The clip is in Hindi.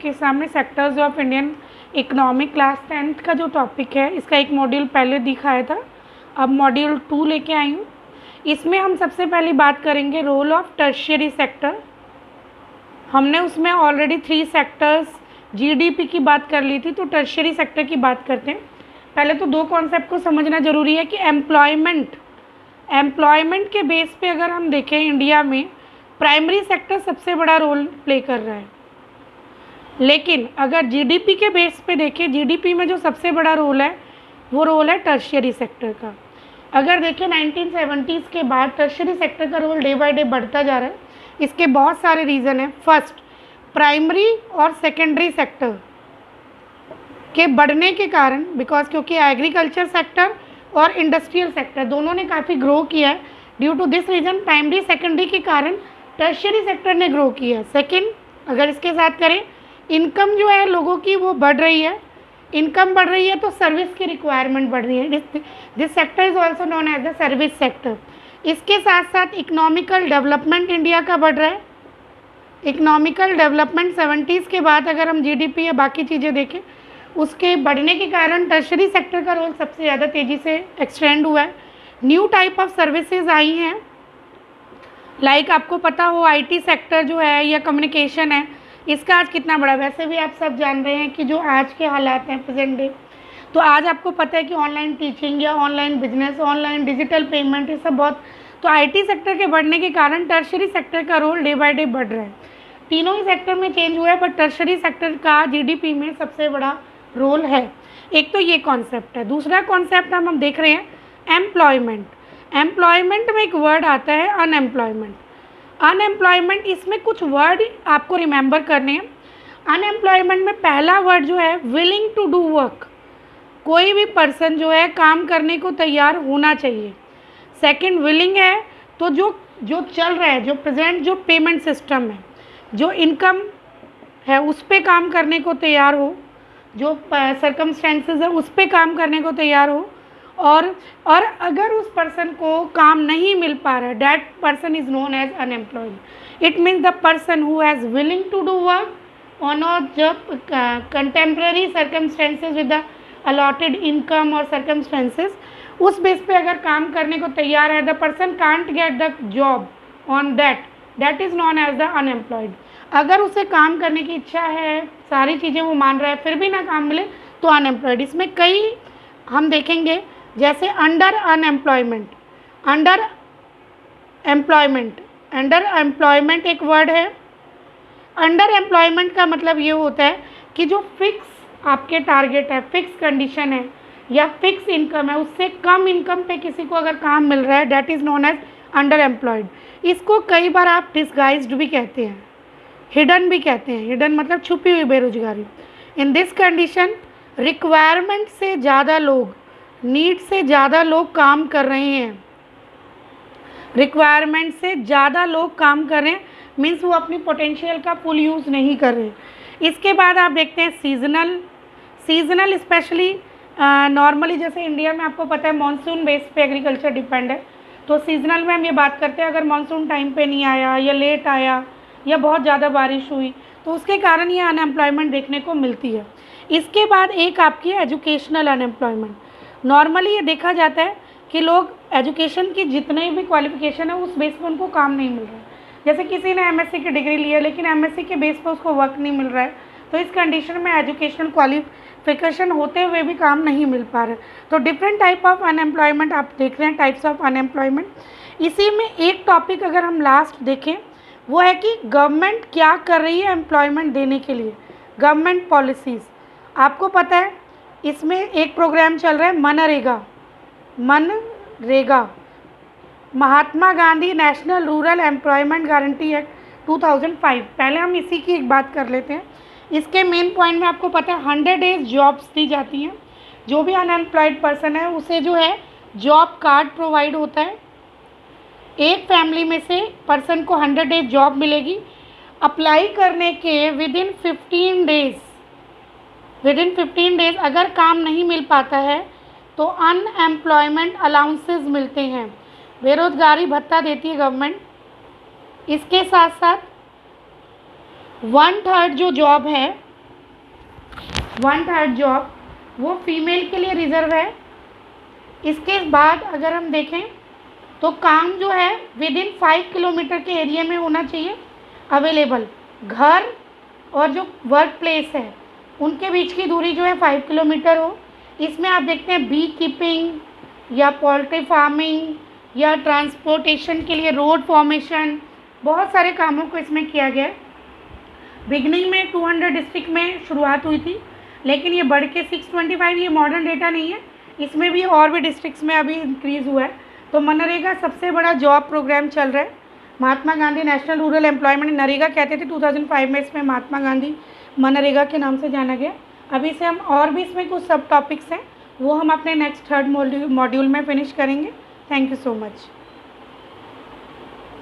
आपके सामने sectors of Indian economy class 10th का जो टॉपिक है, इसका एक मॉड्यूल पहले दिखाया था, अब मॉड्यूल 2 लेके आई हूँ। इसमें हम सबसे पहले बात करेंगे रोल ऑफ टर्शियरी सेक्टर। हमने उसमें ऑलरेडी 3 सेक्टर्स जीडीपी की बात कर ली थी, तो टर्शियरी सेक्टर की बात करते हैं। पहले तो 2 कॉन्सेप्ट को समझना ज़रूरी है कि एम्प्लॉयमेंट के बेस पे अगर हम देखें इंडिया में प्राइमरी सेक्टर सबसे बड़ा रोल प्ले कर रहा है, लेकिन अगर जीडीपी के बेस पे देखें, जीडीपी में जो सबसे बड़ा रोल है वो रोल है टर्शियरी सेक्टर का। अगर देखें 1970s के बाद टर्शियरी सेक्टर का रोल डे बाय डे बढ़ता जा रहा है। इसके बहुत सारे रीज़न हैं। फर्स्ट, प्राइमरी और सेकेंडरी सेक्टर के बढ़ने के कारण, बिकॉज क्योंकि एग्रीकल्चर सेक्टर और इंडस्ट्रियल सेक्टर दोनों ने काफ़ी ग्रो किया है। Due to this reason primary secondary के कारण टर्शियरी सेक्टर ने ग्रो किया है। सेकेंड, अगर इसके साथ करें, इनकम जो है लोगों की वो बढ़ रही है। इनकम बढ़ रही है तो सर्विस की रिक्वायरमेंट बढ़ रही है। This sector is also known as the service sector. इसके साथ साथ इकोनॉमिकल डेवलपमेंट इंडिया का बढ़ रहा है। इकोनॉमिकल डेवलपमेंट 70s के बाद अगर हम जीडीपी या बाकी चीज़ें देखें, उसके बढ़ने के कारण टर्शियरी सेक्टर का रोल सबसे ज़्यादा तेज़ी से एक्सटेंड हुआ है। New type of services I हैं, लाइक आपको पता हो आईटी सेक्टर जो है या कम्युनिकेशन है, इसका आज कितना बड़ा। वैसे भी आप सब जान रहे हैं कि जो आज के हालात हैं प्रेजेंट डे, तो आज आपको पता है कि ऑनलाइन टीचिंग या online business, online digital payment, ये सब बहुत, तो आईटी सेक्टर के बढ़ने के कारण टर्शियरी सेक्टर का रोल डे बाय डे बढ़ रहा है। तीनों ही सेक्टर में चेंज हुआ है, बट टर्शियरी सेक्टर का जीडीपी में सबसे बड़ा रोल है। एक तो ये कॉन्सेप्ट है। दूसरा कॉन्सेप्ट हम देख रहे हैं एम्प्लॉयमेंट। एम्प्लॉयमेंट में एक वर्ड आता है अनएम्प्लॉयमेंट। अनएम्प्लॉयमेंट, इसमें कुछ वर्ड आपको रिमेंबर करने हैं। अनएम्प्लॉयमेंट में पहला वर्ड जो है विलिंग टू डू वर्क, कोई भी पर्सन जो है काम करने को तैयार होना चाहिए। सेकंड, विलिंग है तो जो चल रहा है, जो प्रेजेंट जो पेमेंट सिस्टम है, जो इनकम है, उस पर काम करने को तैयार हो, जो सर्कमस्टेंसेस है उस पर काम करने को तैयार हो। और अगर उस पर्सन को काम नहीं मिल पा रहा है, that person is known as unemployed. It means the person who has willing to do work on जब contemporary circumstances with the allotted income और सर्कमस्टेंसेज, उस बेस पे अगर काम करने को तैयार है, the person can't get the job on that is known as the unemployed. अगर उसे काम करने की इच्छा है, सारी चीज़ें वो मान रहा है, फिर भी ना काम मिले तो अनएम्प्लॉयड। इसमें कई हम देखेंगे, जैसे अंडर एम्प्लॉयमेंट एक वर्ड है। अंडर एम्प्लॉयमेंट का मतलब ये होता है कि जो फिक्स आपके टारगेट है, फिक्स कंडीशन है या फिक्स इनकम है, उससे कम इनकम पे किसी को अगर काम मिल रहा है, that is known as underemployed. इसको कई बार आप डिसगाइज्ड भी कहते हैं, हिडन भी कहते हैं। हिडन मतलब छुपी हुई बेरोजगारी। इन दिस कंडीशन रिक्वायरमेंट से ज़्यादा लोग, नीड से ज़्यादा लोग काम कर रहे हैं। रिक्वायरमेंट से ज़्यादा लोग काम कर रहे हैं मीन्स वो अपनी पोटेंशियल का फुल यूज़ नहीं कर रहे। इसके बाद आप देखते हैं सीजनल स्पेशली नॉर्मली जैसे इंडिया में आपको पता है मॉनसून बेस पे एग्रीकल्चर डिपेंड है, तो सीजनल में हम ये बात करते हैं अगर मॉनसून टाइम पे नहीं आया या लेट आया या बहुत ज़्यादा बारिश हुई तो उसके कारण ये अनएम्प्लॉयमेंट देखने को मिलती है। इसके बाद एक आपकी एजुकेशनल अनएम्प्लॉयमेंट। नॉर्मली ये देखा जाता है कि लोग एजुकेशन की जितने भी क्वालिफिकेशन है उस बेस पर उनको काम नहीं मिल रहा है। जैसे किसी ने एमएससी की डिग्री ली है लेकिन एमएससी के बेस पर उसको वर्क नहीं मिल रहा है, तो इस कंडीशन में एजुकेशनल क्वालिफिकेशन होते हुए भी काम नहीं मिल पा रहा है। तो डिफरेंट टाइप ऑफ अनएम्प्लॉयमेंट आप देख रहे हैं, टाइप्स ऑफ अनएम्प्लॉयमेंट। इसी में एक टॉपिक अगर हम लास्ट देखें वो है कि गवर्नमेंट क्या कर रही है एम्प्लॉयमेंट देने के लिए, गवर्नमेंट पॉलिसीज़। आपको पता है इसमें एक प्रोग्राम चल रहा है MNREGA, Mahatma Gandhi National Rural Employment Guarantee Act 2005। पहले हम इसी की एक बात कर लेते हैं। इसके मेन पॉइंट में आपको पता है 100 डेज जॉब्स दी जाती हैं। जो भी अनएम्प्लॉयड पर्सन है उसे जो है जॉब कार्ड प्रोवाइड होता है। एक फैमिली में से पर्सन को 100 डेज जॉब मिलेगी। अप्लाई करने के विदिन 15 डेज अगर काम नहीं मिल पाता है तो अनएम्प्लॉयमेंट अलाउंसेस मिलते हैं, बेरोजगारी भत्ता देती है गवर्नमेंट। इसके साथ साथ 1/3 जो जॉब है 1/3 जॉब वो फीमेल के लिए रिज़र्व है। इसके बाद अगर हम देखें तो काम जो है विद इन 5 किलोमीटर के एरिया में होना चाहिए अवेलेबल। घर और जो वर्क प्लेस है उनके बीच की दूरी जो है 5 किलोमीटर हो। इसमें आप देखते हैं बी कीपिंग या पोल्ट्री फार्मिंग या ट्रांसपोर्टेशन के लिए रोड फॉर्मेशन, बहुत सारे कामों को इसमें किया गया है। बिगनिंग में 200 डिस्ट्रिक्ट में शुरुआत हुई थी, लेकिन ये बढ़ के 625, ये मॉडर्न डेटा नहीं है, इसमें भी और भी डिस्ट्रिक्ट्स में अभी इंक्रीज़ हुआ है। तो मनरेगा सबसे बड़ा जॉब प्रोग्राम चल रहा है। Mahatma Gandhi National Rural Employment NREGA कहते थे 2005 में, इसमें महात्मा गांधी मनरेगा के नाम से जाना गया। अभी से हम और भी इसमें कुछ सब टॉपिक्स हैं वो हम अपने नेक्स्ट 3rd मॉड्यूल में फिनिश करेंगे। Thank you so much.